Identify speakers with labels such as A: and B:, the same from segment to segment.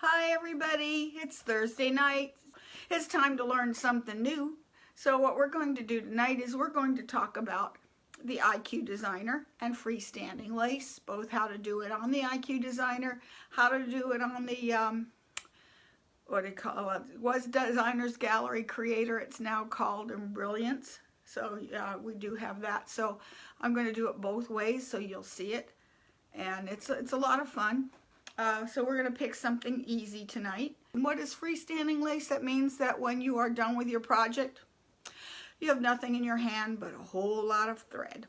A: Hi everybody, it's Thursday night. It's time to learn something new. So what we're going to do tonight is we're going to talk about the IQ Designer and Freestanding Lace, both how to do it on the IQ Designer, how to do it on the, what do you call it, was Designer's Gallery Creator, it's now called Embrilliance. So we do have that. So I'm going to do it both ways so you'll see it. And it's a lot of fun. So we're going to pick something easy tonight. And what is freestanding lace? That means that when you are done with your project, you have nothing in your hand but a whole lot of thread.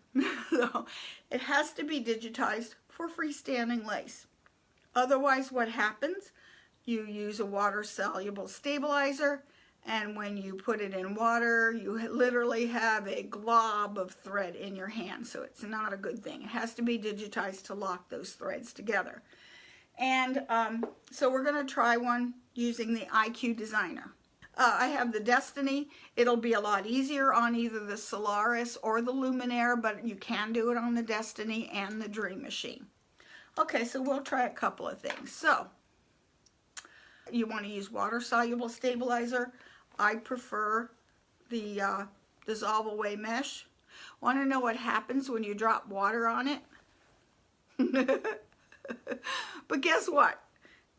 A: So it has to be digitized for freestanding lace. Otherwise, what happens? You use a water-soluble stabilizer, and when you put it in water, you literally have a glob of thread in your hand. So it's not a good thing. It has to be digitized to lock those threads together. And so we're going to try one using the IQ Designer. I have the Destiny. It'll be a lot easier on either the Solaris or the Luminaire, but you can do it on the Destiny and the Dream Machine. Okay, so we'll try a couple of things. So you want to use water-soluble stabilizer. I prefer the dissolve-away mesh. Want to know what happens when you drop water on it? But guess what?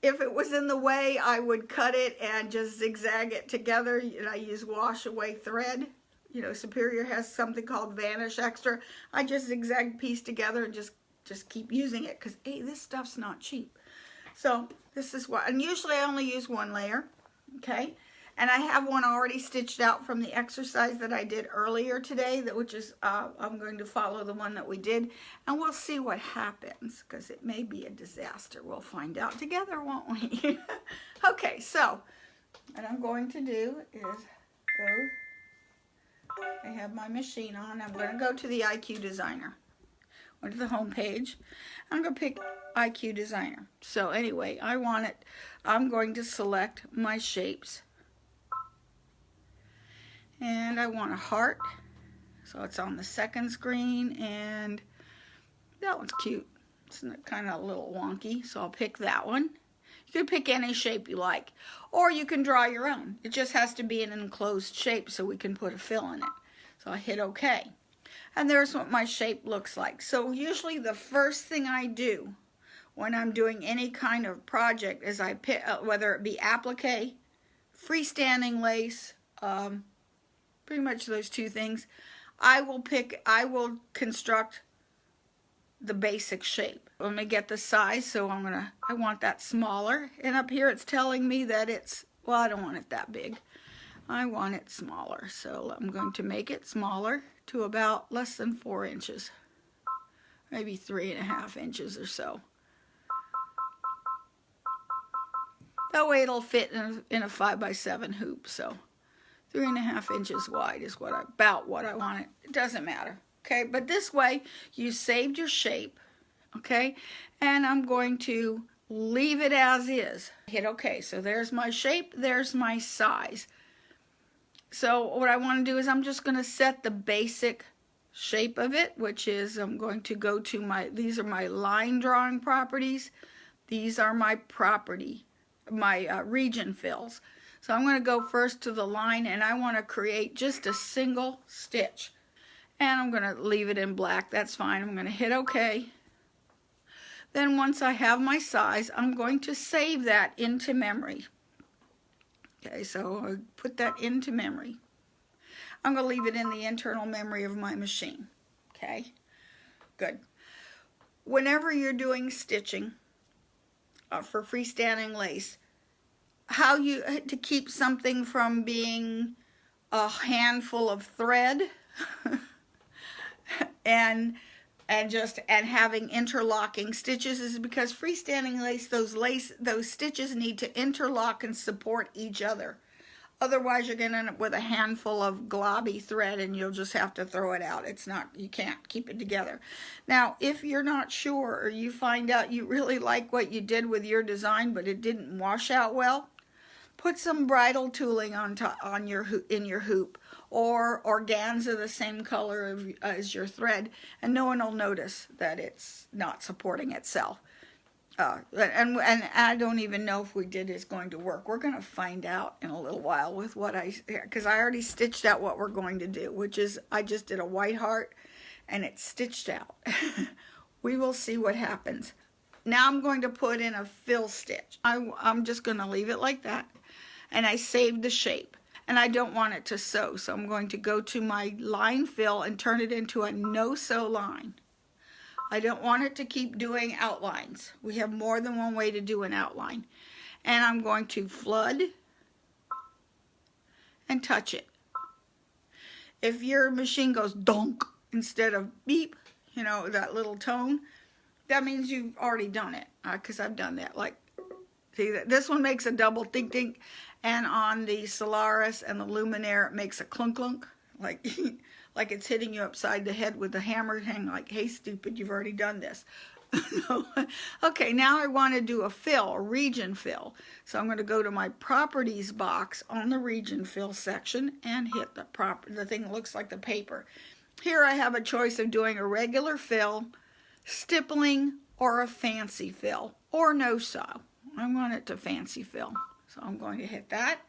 A: If it was in the way, I would cut it and just zigzag it together. And I use wash away thread. You know, Superior has something called Vanish Extra. I just zigzag piece together and just keep using it because, hey, this stuff's not cheap. So this is what, and usually I only use one layer, okay? And I have one already stitched out from the exercise that I did earlier today, which is, I'm going to follow the one that we did, and we'll see what happens, because it may be a disaster. We'll find out together, won't we? Okay, so what I'm going to do is I have my machine on. I'm going to go to the IQ Designer. Go to the home page. I'm going to pick IQ Designer. So anyway, I'm going to select my shapes. And I want a heart, so it's on the second screen, and that one's cute. It's kind of a little wonky, so I'll pick that one. You can pick any shape you like, or you can draw your own. It just has to be an enclosed shape so we can put a fill in it. So I hit OK. And there's what my shape looks like. So usually the first thing I do when I'm doing any kind of project is I pick, whether it be applique, freestanding lace, pretty much those two things, I will construct the basic shape. Let me get the size, so I want that smaller, and up here it's telling me that it's, well, I don't want it that big. I want it smaller, so I'm going to make it smaller to about less than 4 inches, maybe 3.5 inches or so. That way it'll fit in a 5x7 hoop, so 3.5 inches wide is about what I want it. It doesn't matter, okay? But this way, you saved your shape, okay? And I'm going to leave it as is. Hit OK. So there's my shape. There's my size. So what I want to do is I'm just going to set the basic shape of it, which is I'm going to go to these are my line drawing properties. These are my region fills. So I'm going to go first to the line, and I want to create just a single stitch. And I'm going to leave it in black. That's fine. I'm going to hit OK. Then once I have my size, I'm going to save that into memory. Okay, so I put that into memory. I'm going to leave it in the internal memory of my machine. Okay, good. Whenever you're doing stitching for freestanding lace, to keep something from being a handful of thread and having interlocking stitches is because freestanding lace, those stitches need to interlock and support each other. Otherwise, you're going to end up with a handful of globby thread, and you'll just have to throw it out. You can't keep it together. Now, if you're not sure, or you find out you really like what you did with your design, but it didn't wash out well, put some bridal tooling in your hoop, or organza the same color as your thread, and no one will notice that it's not supporting itself. And I don't even know if we did is going to work. We're going to find out in a little while with what because I already stitched out what we're going to do, which is I just did a white heart and it's stitched out. We will see what happens. Now I'm going to put in a fill stitch. I'm just going to leave it like that. And I saved the shape. And I don't want it to sew, so I'm going to go to my line fill and turn it into a no-sew line. I don't want it to keep doing outlines. We have more than one way to do an outline. And I'm going to flood and touch it. If your machine goes donk instead of beep, you know, that little tone, that means you've already done it, because I've done that. Like, see, this one makes a double think think, and on the Solaris and the Luminaire, it makes a clunk clunk, like like it's hitting you upside the head with a hammer hang, like, hey, stupid, you've already done this. Okay, now I want to do a fill, a region fill. So I'm going to go to my properties box on the region fill section and hit the thing that looks like the paper. Here I have a choice of doing a regular fill, stippling, or a fancy fill, or no sew. I want it to fancy fill. So I'm going to hit that.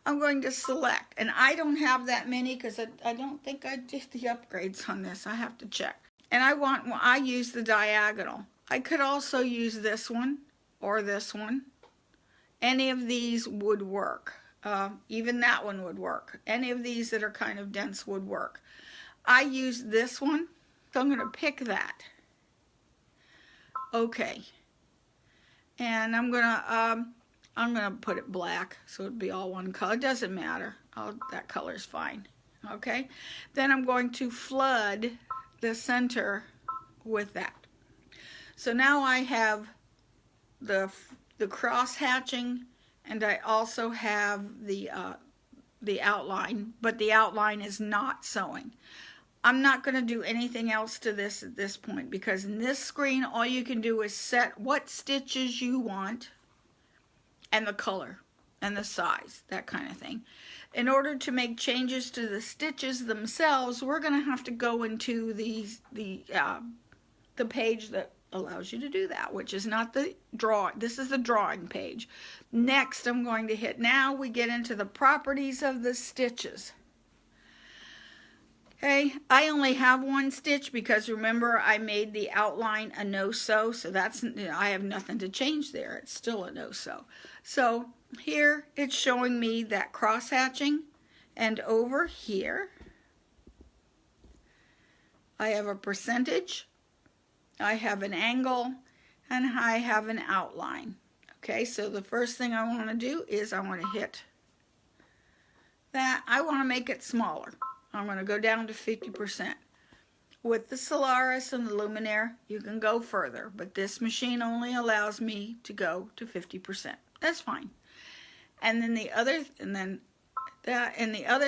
A: I'm going to select, and I don't have that many because I don't think I did the upgrades on this. I have to check. And I use the diagonal. I could also use this one or this one. Any of these would work. Even that one would work. Any of these that are kind of dense would work. I use this one, so I'm going to pick that. Okay. And I'm gonna put it black, so it'd be all one color. It doesn't matter. That color's fine. Okay. Then I'm going to flood the center with that. So now I have the cross hatching, and I also have the outline, but the outline is not sewing. I'm not going to do anything else to this at this point, because in this screen all you can do is set what stitches you want and the color and the size, that kind of thing. In order to make changes to the stitches themselves, we're going to have to go into the page that allows you to do that, which is not the draw. This is the drawing page. Next, I'm going to hit, now we get into the properties of the stitches. Okay, I only have one stitch because remember I made the outline a no-sew, so that's, I have nothing to change there. It's still a no-sew. So here it's showing me that cross hatching, and over here I have a percentage, I have an angle, and I have an outline. Okay, so the first thing I want to do is I want to hit that. I want to make it smaller. I'm going to go down to 50%. With the Solaris and the Luminaire, you can go further, but this machine only allows me to go to 50%. That's fine. And then the other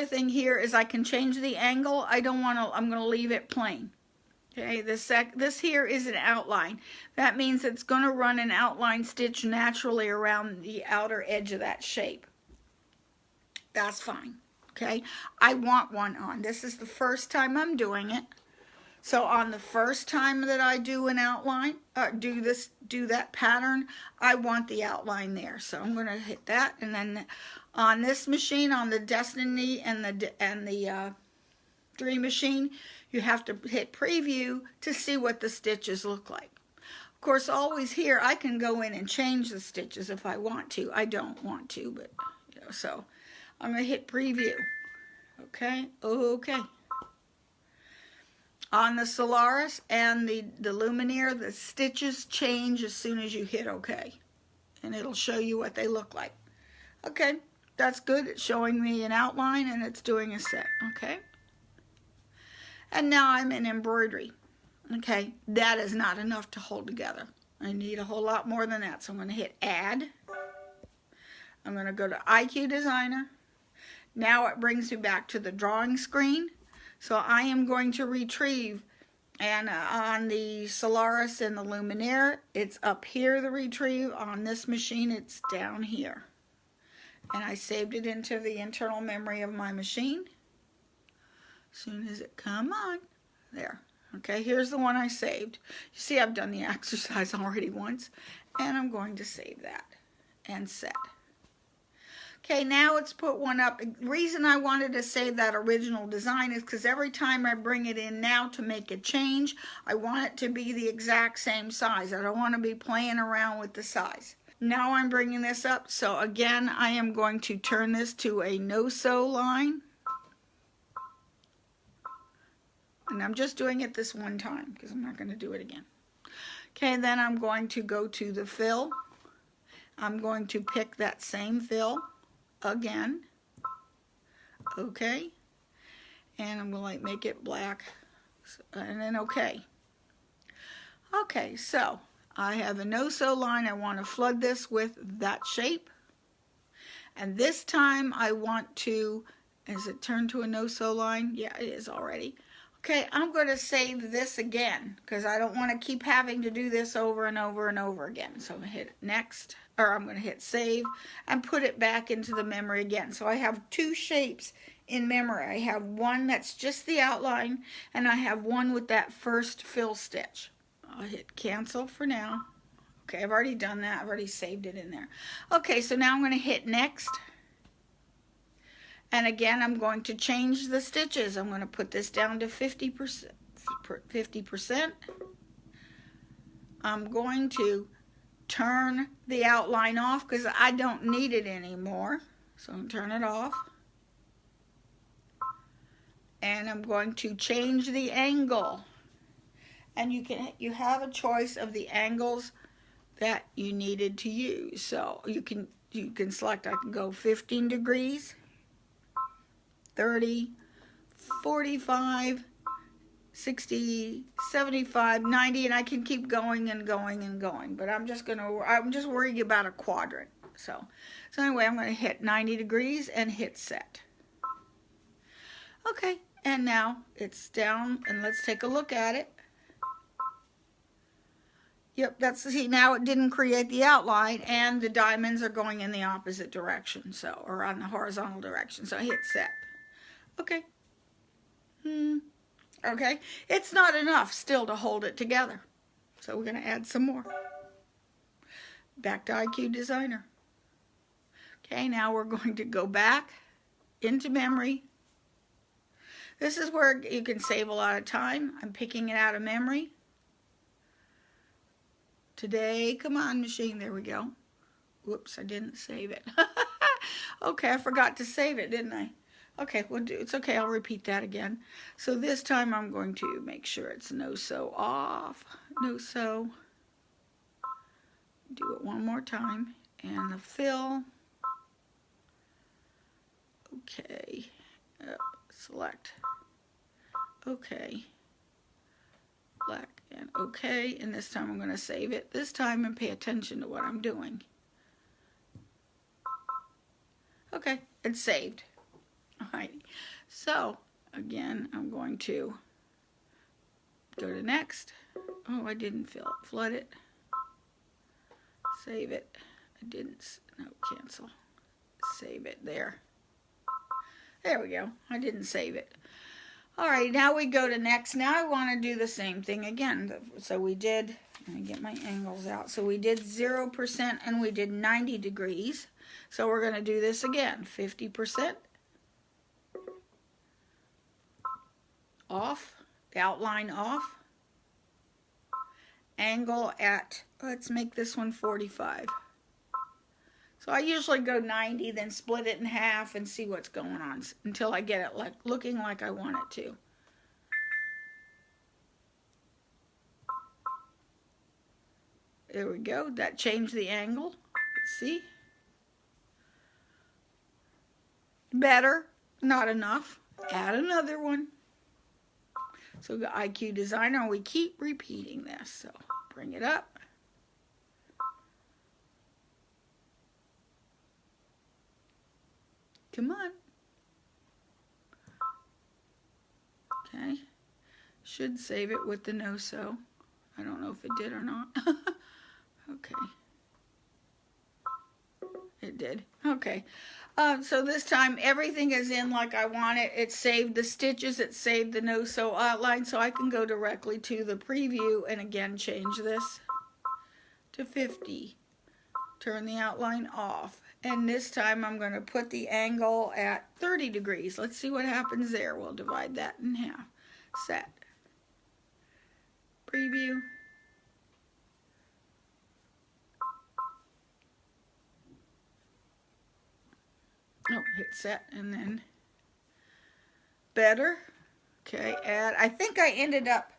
A: thing here is I can change the angle. I'm going to leave it plain. Okay, this here is an outline. That means it's going to run an outline stitch naturally around the outer edge of that shape. That's fine. Okay, I want one on. This is the first time I'm doing it. So on the first time that I do an outline, do that pattern, I want the outline there. So I'm going to hit that, and then on this machine, on the Destiny and the Dream machine, you have to hit preview to see what the stitches look like. Of course, always here I can go in and change the stitches if I want to. I don't want to, but you know, so I'm going to hit preview. Okay, okay. On the Solaris and the Luminaire, the stitches change as soon as you hit OK. And it'll show you what they look like. Okay, that's good. It's showing me an outline and it's doing a set. Okay. And now I'm in embroidery. Okay, that is not enough to hold together. I need a whole lot more than that. So I'm going to hit Add. I'm going to go to IQ Designer. Now it brings me back to the drawing screen. So I am going to retrieve, and on the Solaris and the Luminaire, it's up here, the retrieve. On this machine, it's down here. And I saved it into the internal memory of my machine. As soon as it come on, there, Okay, here's the one I saved. You see, I've done the exercise already once, and I'm going to save that and set. Okay, now let's put one up. The reason I wanted to save that original design is because every time I bring it in now to make a change, I want it to be the exact same size. I don't want to be playing around with the size. Now I'm bringing this up, so again, I am going to turn this to a no-sew line. And I'm just doing it this one time because I'm not going to do it again. Okay, then I'm going to go to the fill. I'm going to pick that same fill again. Okay, and I'm going to make it black, and then okay. Okay, so I have a no-sew line. I want to flood this with that shape, and this time I want to, is it turned to a no-sew line? Yeah, it is already. Okay, I'm going to save this again because I don't want to keep having to do this over and over and over again. So I'm going to hit next, or I'm going to hit save and put it back into the memory again. So I have two shapes in memory. I have one that's just the outline, and I have one with that first fill stitch. I'll hit cancel for now. Okay, I've already done that. I've already saved it in there. Okay, so now I'm going to hit next. And again, I'm going to change the stitches. I'm going to put this down to 50%. I'm going to turn the outline off because I don't need it anymore. So I'm going to turn it off. And I'm going to change the angle. And you have a choice of the angles that you needed to use. So you can select, I can go 15 degrees. 30, 45, 60, 75, 90, and I can keep going and going and going. But I'm just worried about a quadrant. So anyway, I'm going to hit 90 degrees and hit set. Okay, and now it's down, and let's take a look at it. Yep, see, now it didn't create the outline, and the diamonds are going in the opposite direction, or on the horizontal direction. So I hit set. Okay. Okay. It's not enough still to hold it together. So we're going to add some more. Back to IQ Designer. Okay, now we're going to go back into memory. This is where you can save a lot of time. I'm picking it out of memory. Today, come on, machine. There we go. Whoops, I didn't save it. Okay, I forgot to save it, didn't I? Okay, it's okay, I'll repeat that again. So this time I'm going to make sure it's no-sew off, no-sew. Do it one more time, and the fill. Okay, select, okay, black and okay, and this time I'm going to save it this time and pay attention to what I'm doing. Okay, it's saved. Alrighty, so again, I'm going to go to next. Oh, I didn't flood it. Save it. I didn't, no, cancel. Save it there. There we go. I didn't save it. Alright, now we go to next. Now I want to do the same thing again. So we did, let me get my angles out. So we did 0% and we did 90 degrees. So we're going to do this again. 50%. Off, the outline off, angle at, let's make this one 45. So I usually go 90, then split it in half and see what's going on until I get it looking like I want it to. There we go, that changed the angle. Let's see. Better, not enough. Add another one. So the IQ Designer, we keep repeating this. So bring it up. Come on. Okay. Should save it with the no-sew. I don't know if it did or not. Okay. It did. Okay. So this time everything is in like I want it. It saved the stitches. It saved the no-sew outline. So I can go directly to the preview and again change this to 50. Turn the outline off. And this time I'm going to put the angle at 30 degrees. Let's see what happens there. We'll divide that in half. Set. Preview. Oh, hit set and then better. Okay, add. I think I ended up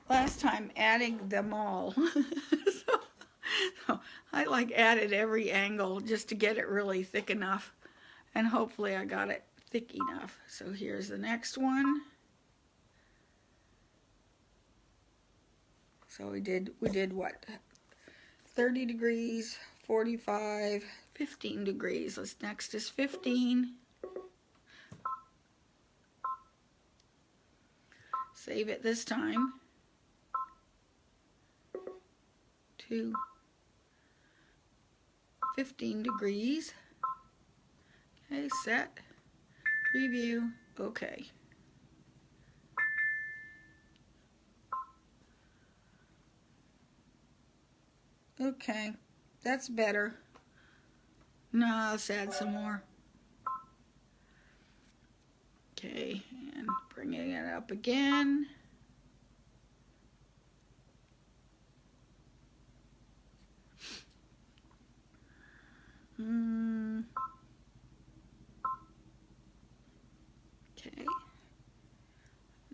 A: last time adding them all. so I like added every angle just to get it really thick enough. And hopefully I got it thick enough. So here's the next one. So we did what? 30 degrees, 45, 15 degrees. Next is 15. Save it this time to 15 degrees. Okay, set, preview, okay. Okay, that's better. No, let's add some more. Okay, and bringing it up again. Okay,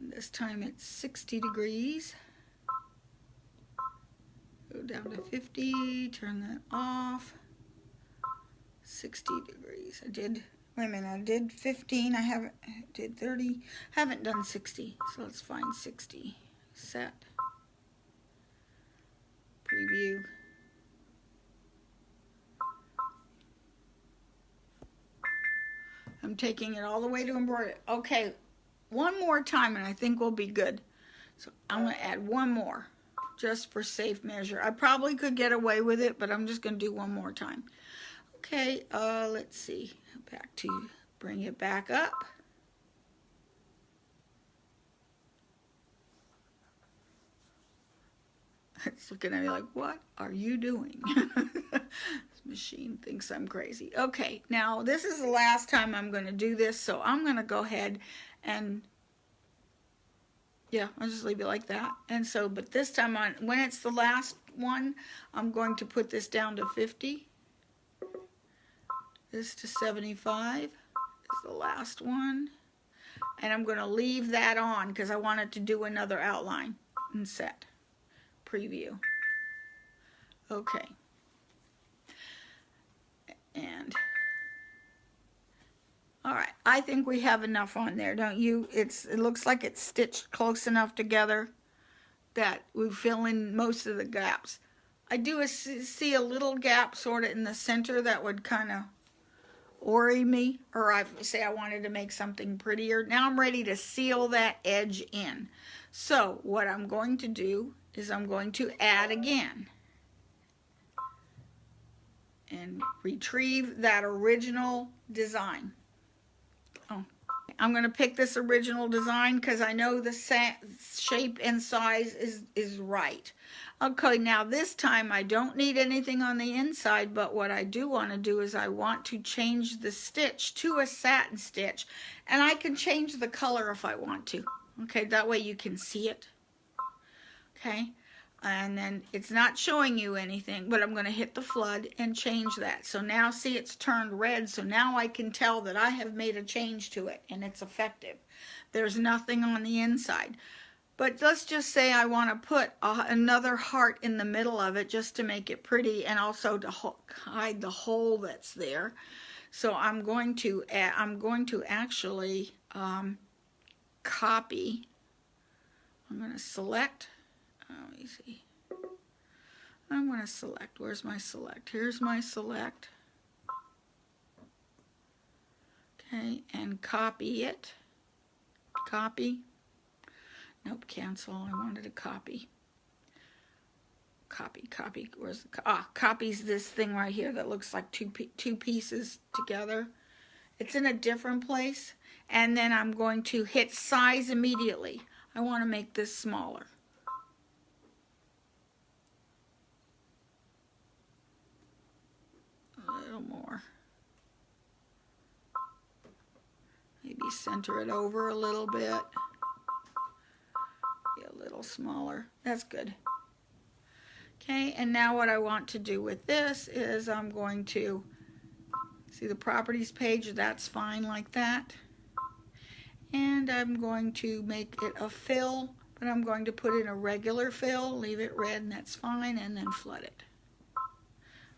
A: and this time it's 60 degrees. Go down to 50, turn that off. 60 degrees. I did, wait a minute, I did 15, I did 30, haven't done 60, so let's find 60. Set. Preview. I'm taking it all the way to embroidery. Okay, one more time and I think we'll be good. So I'm going to add one more, just for safe measure. I probably could get away with it, but I'm just going to do one more time. Okay, let's see. Back to bring it back up. It's looking at me like, what are you doing? This machine thinks I'm crazy. Okay, now this is the last time I'm going to do this, so I'm going to go ahead and, yeah, I'll just leave it like that. And so, but this time when it's the last one, I'm going to put this down to 50. This to 75 is the last one. And I'm going to leave that on because I want it to do another outline. And set. Preview. Okay. And all right, I think we have enough on there, don't you? It looks like it's stitched close enough together that we fill in most of the gaps. I do see a little gap sort of in the center that would kind of worry me, or I say I wanted to make something prettier. Now I'm ready to seal that edge in. So what I'm going to do is I'm going to add again and retrieve that original design. Oh, I'm going to pick this original design because I know the shape and size is right. Okay, now this time I don't need anything on the inside, but what I do want to do is I want to change the stitch to a satin stitch, and I can change the color if I want to. Okay, that way you can see it. Okay, and then it's not showing you anything, but I'm going to hit the flood and change that. So now see, it's turned red, so now I can tell that I have made a change to it and it's effective. There's nothing on the inside. But let's just say I want to put another heart in the middle of it just to make it pretty and also to hide the hole that's there. So I'm going to actually copy. I'm going to select. Let me see. I'm going to select. Where's my select? Here's my select. Okay, and copy it. Copy. Nope, cancel. I wanted to copy. where's the, copies this thing right here that looks like two pieces together. It's in a different place. And then I'm going to hit size immediately. I want to make this smaller. A little more. Maybe center it over a little bit. Be a little smaller. That's good. Okay, and now what I want to do with this is I'm going to see the properties page. That's fine like that. And I'm going to make it a fill, but I'm going to put in a regular fill, leave it red, and that's fine, and then flood it.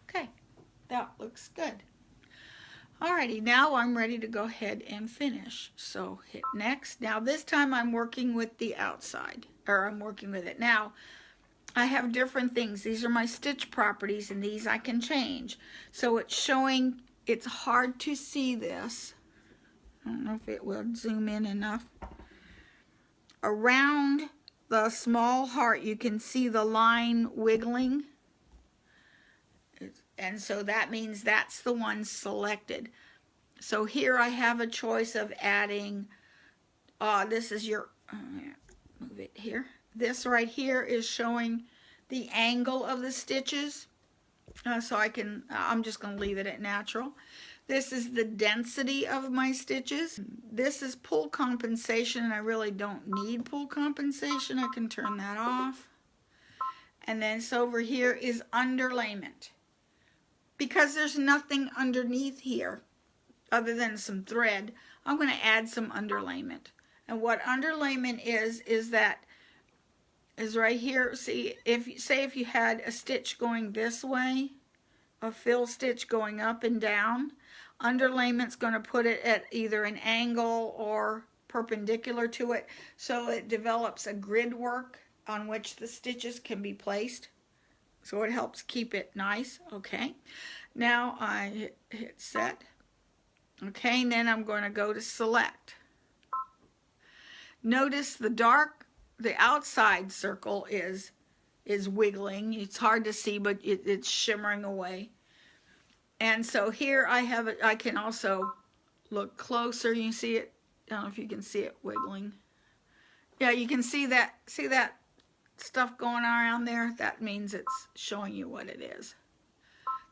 A: Okay, that looks good. Alrighty, now I'm ready to go ahead and finish. So hit next. Now this time I'm working with the outside, or I'm working with it. Now I have different things. These are my stitch properties, and these I can change. So it's showing, it's hard to see this. I don't know if it will zoom in enough. Around the small heart, you can see the line wiggling. And so that means that's the one selected. So here I have a choice of adding, this is your, move it here. This right here is showing the angle of the stitches. So I'm just going to leave it at natural. This is the density of my stitches. This is pull compensation, and I really don't need pull compensation. I can turn that off. And then so over here is underlayment. Because there's nothing underneath here other than some thread, I'm going to add some underlayment. And what underlayment is right here. See, if you had a stitch going this way, a fill stitch going up and down, underlayment's going to put it at either an angle or perpendicular to it, so it develops a grid work on which the stitches can be placed. So it helps keep it nice. Okay, now I hit set. Okay, and then I'm going to go to select. Notice the outside circle is wiggling. It's hard to see, but it's shimmering away. And so here I can also look closer. You see it? I don't know if you can see it wiggling. Yeah, you can see that stuff going around there. That means it's showing you what it is.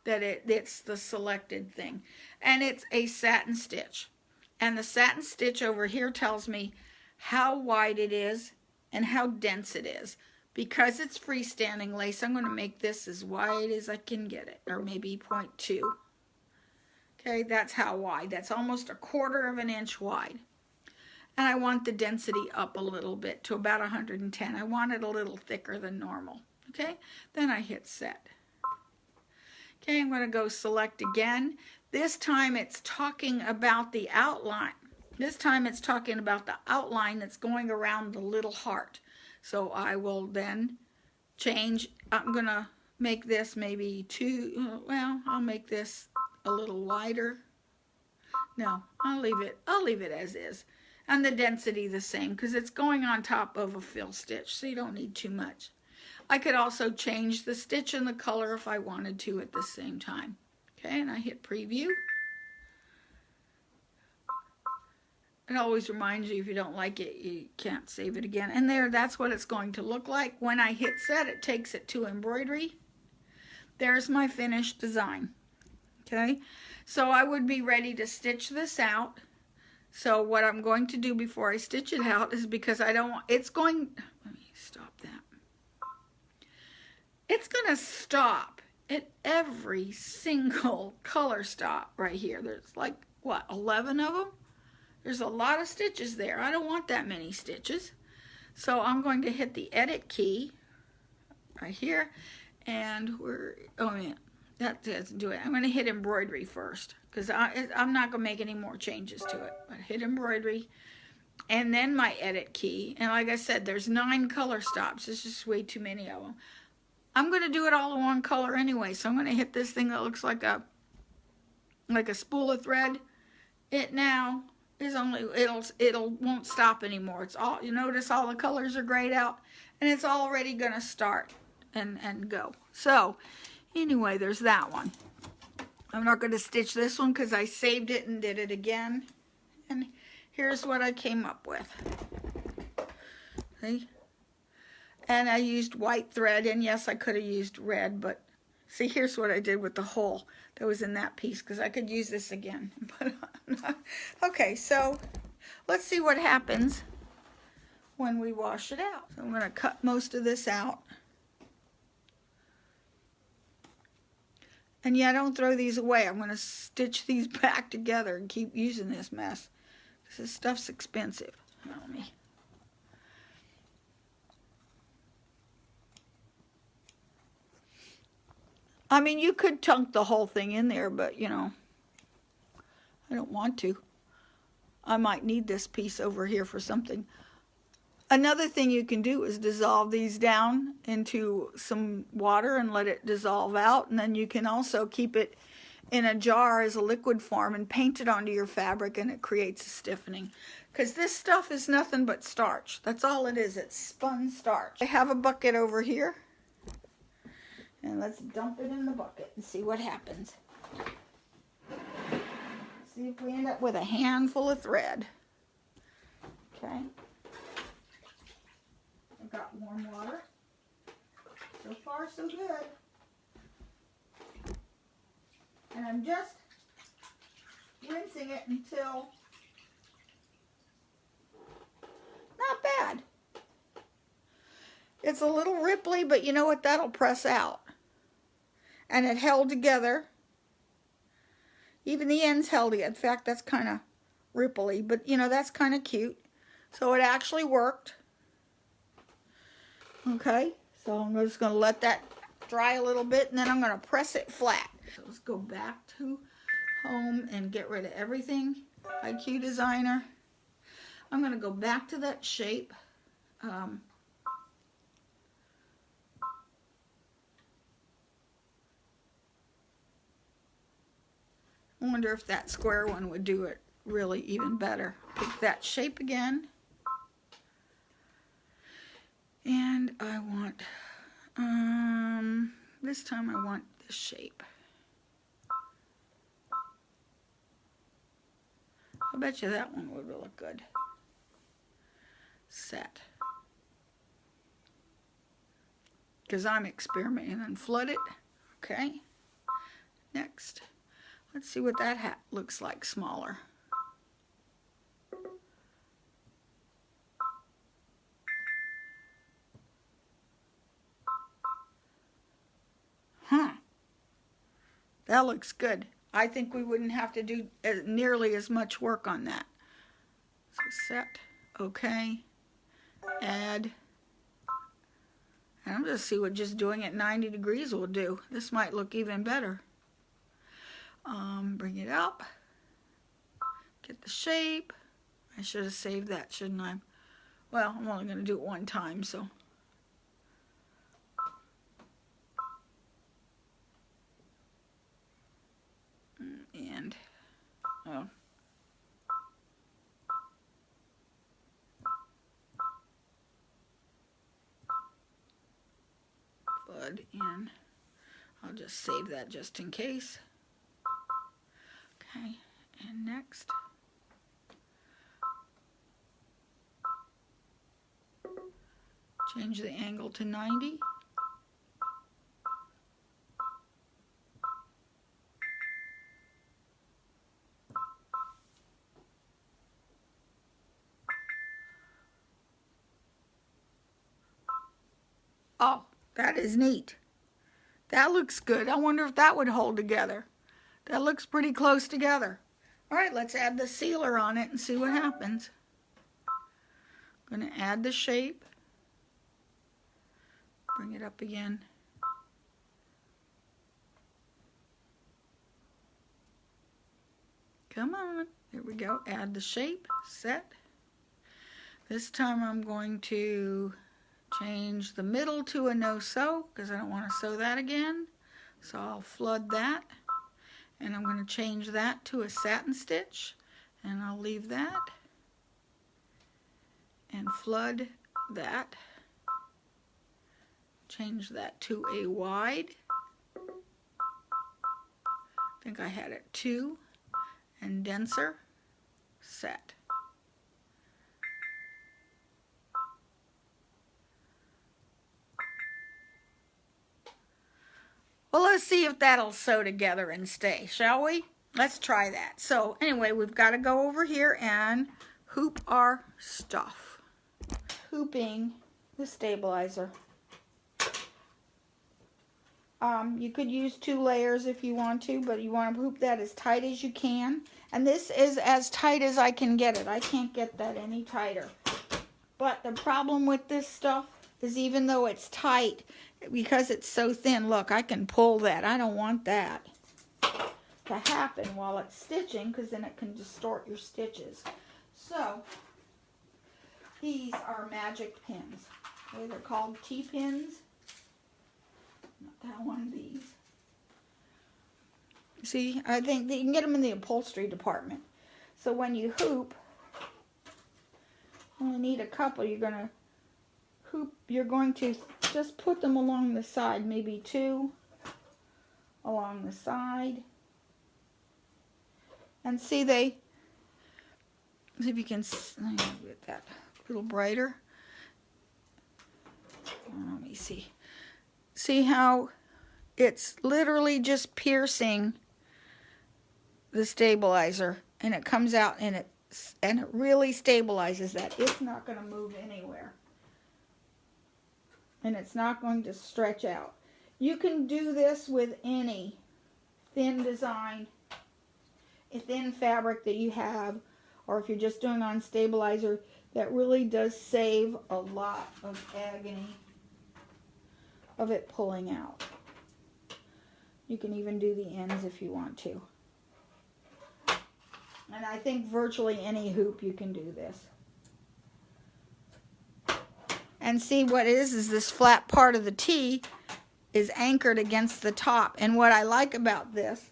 A: That it's the selected thing. And it's a satin stitch. And the satin stitch over here tells me how wide it is and how dense it is. Because it's freestanding lace, I'm going to make this as wide as I can get it, or maybe 0.2. Okay, that's how wide. That's almost 1/4 of an inch wide. And I want the density up a little bit to about 110. I want it a little thicker than normal. Okay, then I hit set. Okay, I'm going to go select again. This time it's talking about the outline. This time it's talking about the outline that's going around the little heart. So I will then change. I'm going to make this maybe I'll make this a little wider. No, I'll leave it as is. And the density the same, because it's going on top of a fill stitch, so you don't need too much. I could also change the stitch and the color if I wanted to at the same time. Okay, and I hit preview. It always reminds you if you don't like it, you can't save it again. And that's what it's going to look like. When I hit set, it takes it to embroidery. There's my finished design. Okay, so I would be ready to stitch this out. So what I'm going to do before I stitch it out is, because I don't want, let me stop that. It's going to stop at every single color stop right here. There's like, what, 11 of them? There's a lot of stitches there. I don't want that many stitches. So I'm going to hit the edit key right here. And that doesn't do it. I'm going to hit embroidery first, because I'm not going to make any more changes to it. But hit embroidery and then my edit key. And like I said, there's 9 color stops. It's just way too many of them. I'm going to do it all in one color anyway. So I'm going to hit this thing that looks like a spool of thread. It now is it'll won't stop anymore. It's all, you notice all the colors are grayed out, and it's already going to start and go. So anyway, there's that one. I'm not going to stitch this one because I saved it and did it again. And here's what I came up with. See? And I used white thread, and yes, I could have used red, but see, here's what I did with the hole that was in that piece, because I could use this again. But okay, so let's see what happens when we wash it out. So I'm going to cut most of this out. And yeah, don't throw these away. I'm going to stitch these back together and keep using this mess, because this stuff's expensive. Let me. I mean, you could tunk the whole thing in there, but, you know, I don't want to. I might need this piece over here for something. Another thing you can do is dissolve these down into some water and let it dissolve out. And then you can also keep it in a jar as a liquid form and paint it onto your fabric, and it creates a stiffening. Because this stuff is nothing but starch. That's all it is. It's spun starch. I have a bucket over here. And let's dump it in the bucket and see what happens. See if we end up with a handful of thread. Okay. I've got warm water. So far, so good. And I'm just rinsing it until, not bad. It's a little ripply, but you know what? That'll press out. And it held together. Even the ends held together. In fact, that's kind of ripply, but you know, that's kind of cute. So it actually worked. Okay, so I'm just going to let that dry a little bit, and then I'm going to press it flat. So let's go back to home and get rid of everything. IQ Designer. I'm going to go back to that shape. I wonder if that square one would do it really even better. Pick that shape again. And I want, this time I want this shape. I bet you that one would look good. Set. Because I'm experimenting and flood it. Okay. Next. Let's see what that hat looks like smaller. Huh. That looks good. I think we wouldn't have to do nearly as much work on that. So set, okay, add. And I'm just see what just doing it 90 degrees will do. This might look even better. Bring it up, get the shape. I should have saved that, shouldn't I? Well, I'm only going to do it one time, so. And, oh. Flood in. I'll just save that just in case. Okay, and next. Change the angle to 90. Oh, that is neat. That looks good. I wonder if that would hold together. That looks pretty close together. All right, let's add the sealer on it and see what happens. I'm going to add the shape. Bring it up again. Come on. There we go. Add the shape. Set. This time I'm going to change the middle to a no-sew because I don't want to sew that again. So I'll flood that. And I'm going to change that to a satin stitch, and I'll leave that and flood that change that to a wide. I think I had it 2 and denser. Set. Well, let's see if that'll sew together and stay, shall we? Let's try that. So anyway, we've got to go over here and hoop our stuff. Hooping the stabilizer. You could use 2 layers if you want to, but you want to hoop that as tight as you can. And this is as tight as I can get it. I can't get that any tighter. But the problem with this stuff is even though it's tight, because it's so thin, look, I can pull that. I don't want that to happen while it's stitching, because then it can distort your stitches. So these are magic pins. Okay, they're called T-pins. Not that one, these. See, I think that you can get them in the upholstery department. So when you hoop, you only need a couple. You're going to just put them along the side, maybe 2 along the side. And see, see if you can get that a little brighter. Let me see. See how it's literally just piercing the stabilizer, and it comes out and it really stabilizes that. It's not going to move anywhere. And it's not going to stretch out. You can do this with any thin design, a thin fabric that you have, or if you're just doing on stabilizer, that really does save a lot of agony of it pulling out. You can even do the ends if you want to. And I think virtually any hoop you can do this. And see what it is this flat part of the T is anchored against the top. And what I like about this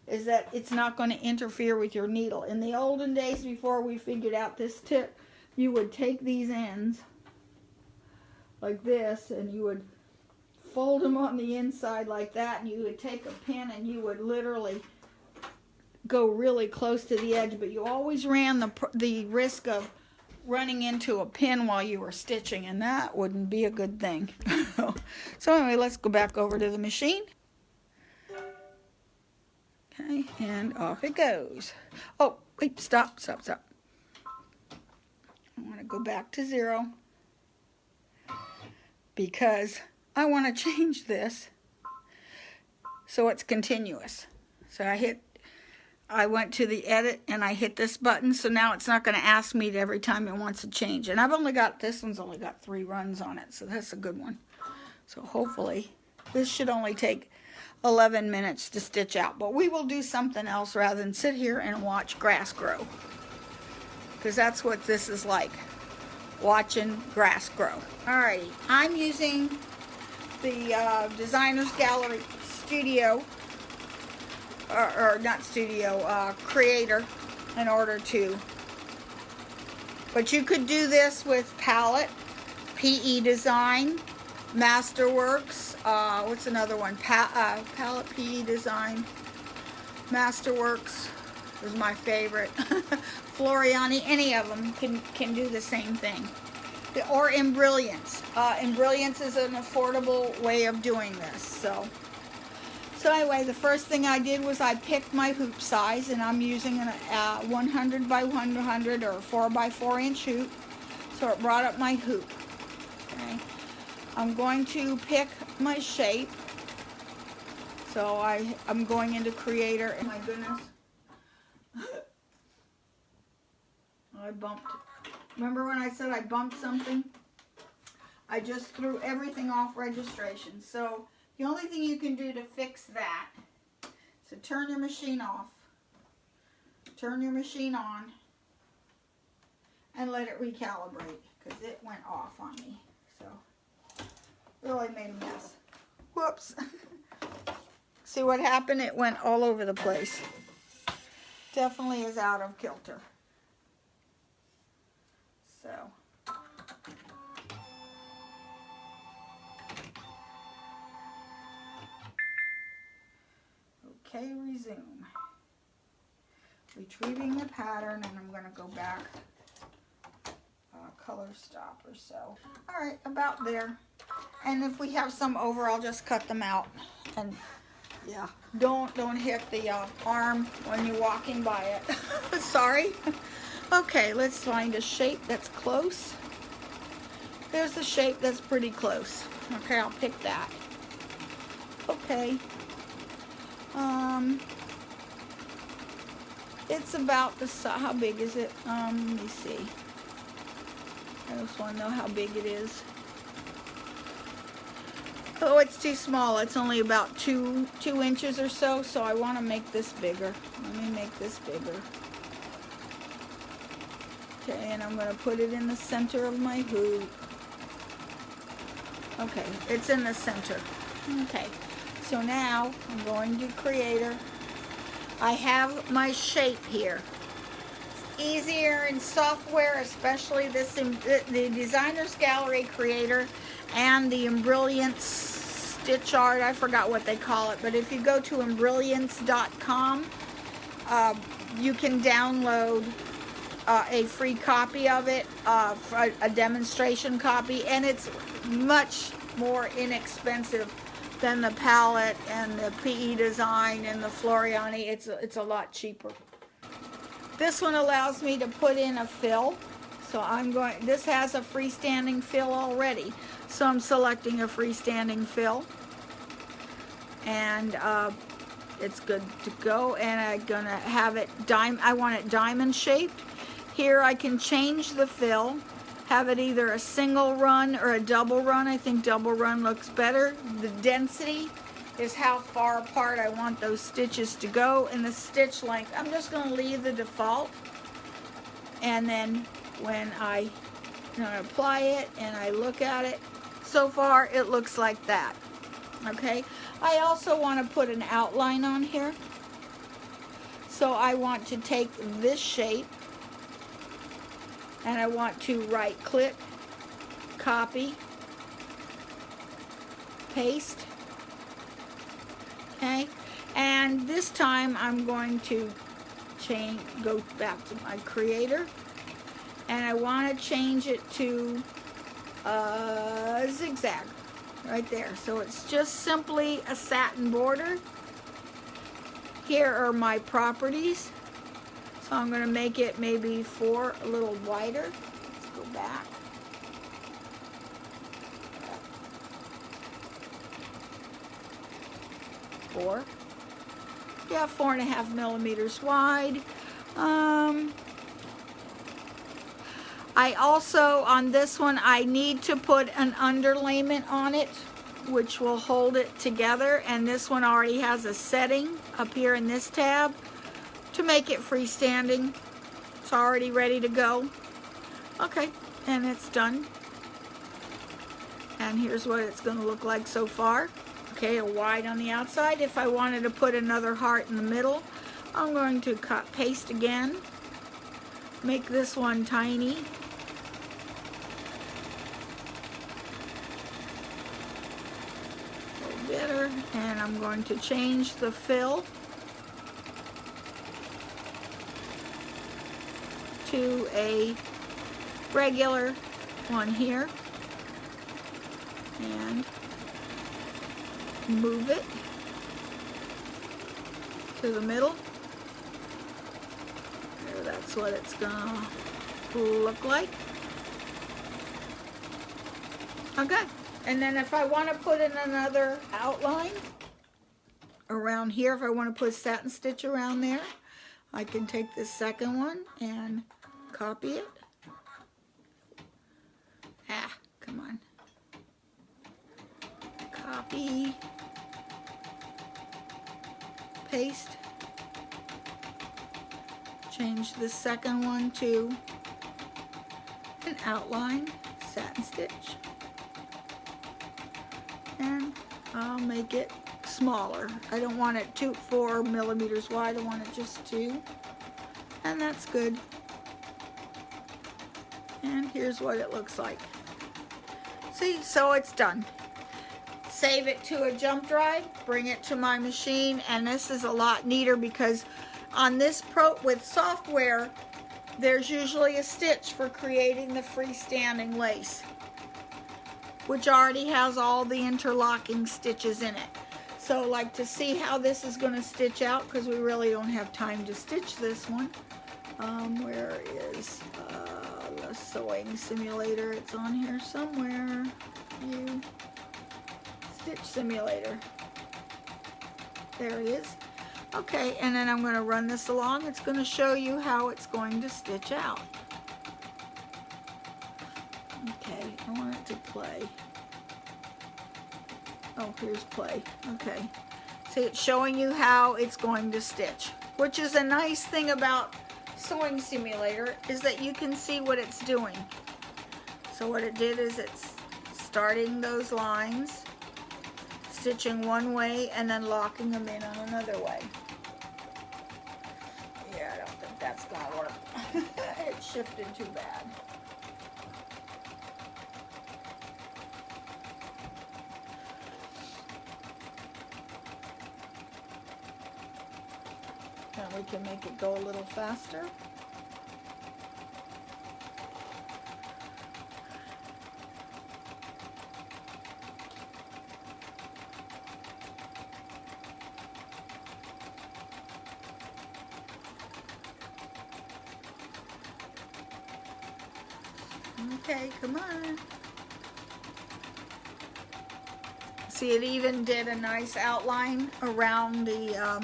A: is that it's not going to interfere with your needle. In the olden days, before we figured out this tip, you would take these ends like this, and you would fold them on the inside like that, and you would take a pin and you would literally go really close to the edge, but you always ran the risk of running into a pin while you were stitching, and that wouldn't be a good thing. So anyway, let's go back over to the machine. Okay, and off it goes. Oh, wait, stop. I want to go back to 0 because I want to change this so it's continuous. So I went to the edit and I hit this button, so now it's not going to ask me every time it wants to change. And this one's only got 3 runs on it, so that's a good one. So hopefully this should only take 11 minutes to stitch out. But we will do something else rather than sit here and watch grass grow, because that's what this is like, watching grass grow. Alrighty, I'm using the Designer's Gallery Studio, or not Studio, Creator, in order to, but you could do this with Palette, PE Design, Masterworks, what's another one, Palette, PE Design, Masterworks is my favorite, Floriani, any of them can do the same thing. Or Embrilliance. Embrilliance is an affordable way of doing this. So anyway, the first thing I did was I picked my hoop size, and I'm using a 100 by 100 or 4 by 4 inch hoop. So it brought up my hoop. Okay. I'm going to pick my shape. So I'm going into Creator. Oh my goodness. I bumped. Remember when I said I bumped something? I just threw everything off registration. So the only thing you can do to fix that is to turn your machine off, turn your machine on, and let it recalibrate, because it went off on me. So really made a mess. Whoops. See what happened? It went all over the place. Definitely is out of kilter. So Okay, resume. Retrieving the pattern, and I'm going to go back color stop or so. All right, about there. And if we have some over, I'll just cut them out. And yeah, don't hit the arm when you're walking by it. Sorry. Okay, let's find a shape that's close. There's a shape that's pretty close. Okay, I'll pick that. Okay. It's about the size. How big is it? Let me see. I just want to know how big it is. Oh, it's too small. It's only about two inches or so. So I want to make this bigger. Let me make this bigger. Okay, and I'm going to put it in the center of my hoop. Okay, it's in the center. Okay, so now I'm going to Creator. I have my shape here. It's easier in software, especially this the Designer's Gallery Creator and the Embrilliance stitch art. I forgot what they call it, but if you go to embrilliance.com, you can download a free copy of it, a demonstration copy, and it's much more inexpensive than the palette and the PE Design and the Floriani. It's a lot cheaper. This one allows me to put in a fill. So this has a freestanding fill already. So I'm selecting a freestanding fill. And it's good to go. And I'm gonna have it, I want it diamond shaped. Here I can change the fill. Have it either a single run or a double run. I think double run looks better. The density is how far apart I want those stitches to go, and the stitch length, I'm just going to leave the default. And then when I apply it and I look at it, so far it looks like that. Okay, I also want to put an outline on here. So I want to take this shape, and I want to right click, copy, paste. Okay, and this time I'm going to go back to my Creator, and I want to change it to zigzag right there. So it's just simply a satin border. Here are my properties. So I'm going to make it maybe a little wider. Let's go back. Four. Yeah, 4.5 millimeters wide. I also, on this one, I need to put an underlayment on it, which will hold it together. And this one already has a setting up here in this tab to make it freestanding. It's already ready to go. Okay, and it's done. And here's what it's going to look like so far. Okay, a wide on the outside. If I wanted to put another heart in the middle, I'm going to paste again. Make this one tiny. A little better. And I'm going to change the fill to a regular one here. And move it to the middle. There, that's what it's gonna look like. Okay, and then if I want to put in another outline around here, if I want to put a satin stitch around there, I can take this second one and copy it. Come on. Copy. Paste. Change the second one to an outline satin stitch. And I'll make it smaller. I don't want it 4 millimeters wide. I want it just 2. And that's good. And here's what it looks like. See, so it's done. save it to a jump drive, bring it to my machine, and this is a lot neater because on this with software, there's usually a stitch for creating the freestanding lace, which already has all the interlocking stitches in it. So like to see how this is going to stitch out, because we really don't have time to stitch this one. Where is the sewing simulator? It's on here somewhere. Stitch simulator. There he is. Okay, and then I'm going to run this along. It's going to show you how it's going to stitch out. Okay, I want it to play. Oh, here's play. Okay. See, it's showing you how it's going to stitch, which is a nice thing about Sewing Simulator, is that you can see what it's doing. So what it did is it's starting those lines, stitching one way, and then locking them in on another way. Yeah, I don't think that's going to work. It shifted too bad. And we can make it go a little faster. Okay, come on. See, it even did a nice outline around the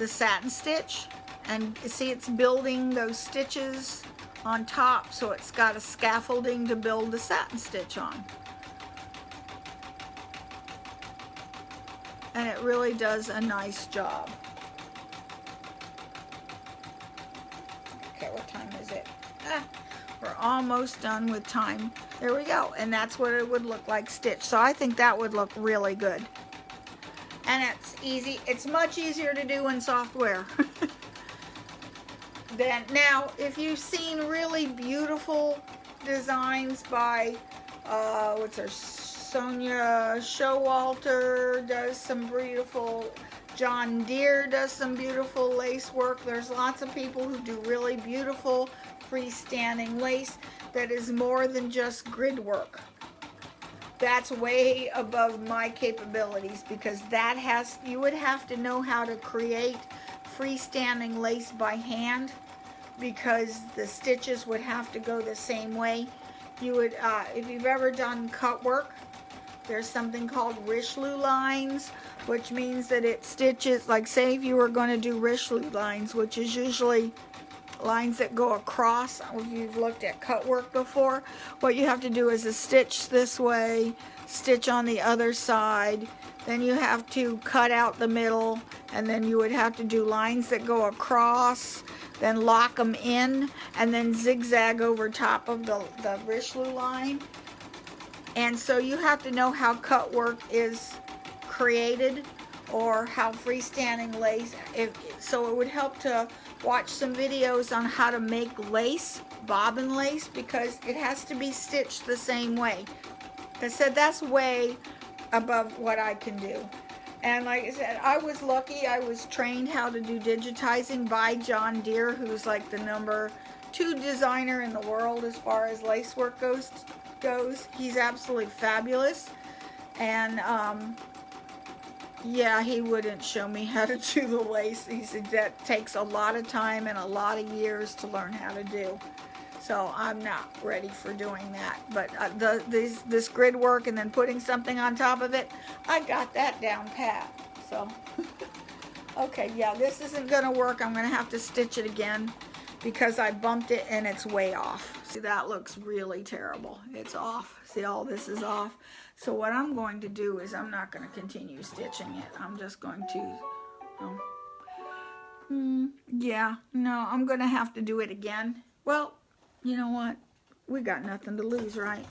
A: satin stitch, and see it's building those stitches on top, so it's got a scaffolding to build the satin stitch on. And it really does a nice job. Okay, what time is it? We're almost done with time. There we go, and that's what it would look like stitched. So I think that would look really good. And it's easy. It's much easier to do in software. Now, if you've seen really beautiful designs by, what's her, Sonia Showalter does some beautiful, John Deere does some beautiful lace work. There's lots of people who do really beautiful freestanding lace that is more than just grid work. That's way above my capabilities, because you would have to know how to create freestanding lace by hand, because the stitches would have to go the same way. You would, if you've ever done cut work, there's something called Richelieu lines, which means that it stitches, like say if you were going to do Richelieu lines, which is usually lines that go across. If you've looked at cut work before, what you have to do is a stitch this way, stitch on the other side, then you have to cut out the middle, and then you would have to do lines that go across, then lock them in, and then zigzag over top of the Richelieu line. And so you have to know how cut work is created, or how freestanding lace, so it would help to watch some videos on how to make lace, bobbin lace, because it has to be stitched the same way. I said that's way above what I can do. And like I said, I was lucky. I was trained how to do digitizing by John Deere, who's like the #2 designer in the world as far as lace work goes. He's absolutely fabulous. And yeah, he wouldn't show me how to do the lace. He said that takes a lot of time and a lot of years to learn how to do. So I'm not ready for doing that. But this grid work and then putting something on top of it, I got that down pat. So, okay, yeah, this isn't going to work. I'm going to have to stitch it again because I bumped it and it's way off. See, that looks really terrible. It's off. See, all this is off. So what I'm going to do is I'm not going to continue stitching it. I'm just going to, yeah, no, I'm going to have to do it again. Well, you know what? We got nothing to lose, right?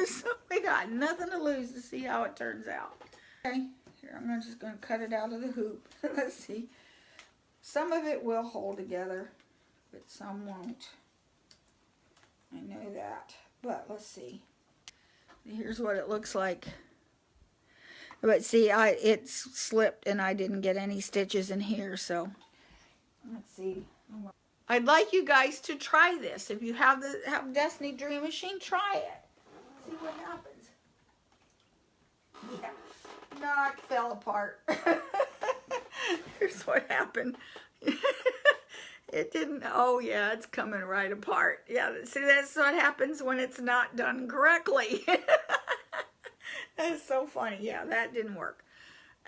A: So we got nothing to lose to see how it turns out. Okay, here, I'm just going to cut it out of the hoop. Let's see. Some of it will hold together, but some won't. I know that. But let's see. Here's what it looks like But see, it slipped and I didn't get any stitches in here, so let's see. I'd like you guys to try this. If you have Destiny Dream Machine, try it. See what happens. Yeah, no, it fell apart. Here's what happened. It didn't, oh yeah, it's coming right apart. Yeah, see, that's what happens when it's not done correctly. That's so funny. Yeah, that didn't work.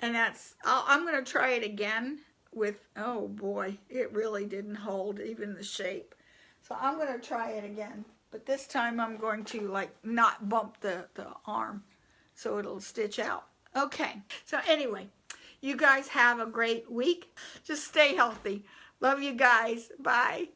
A: And I'm going to try it again with, oh boy, it really didn't hold even the shape. So I'm going to try it again. But this time I'm going to like not bump the arm so it'll stitch out. Okay, so anyway, you guys have a great week. Just stay healthy. Love you guys. Bye.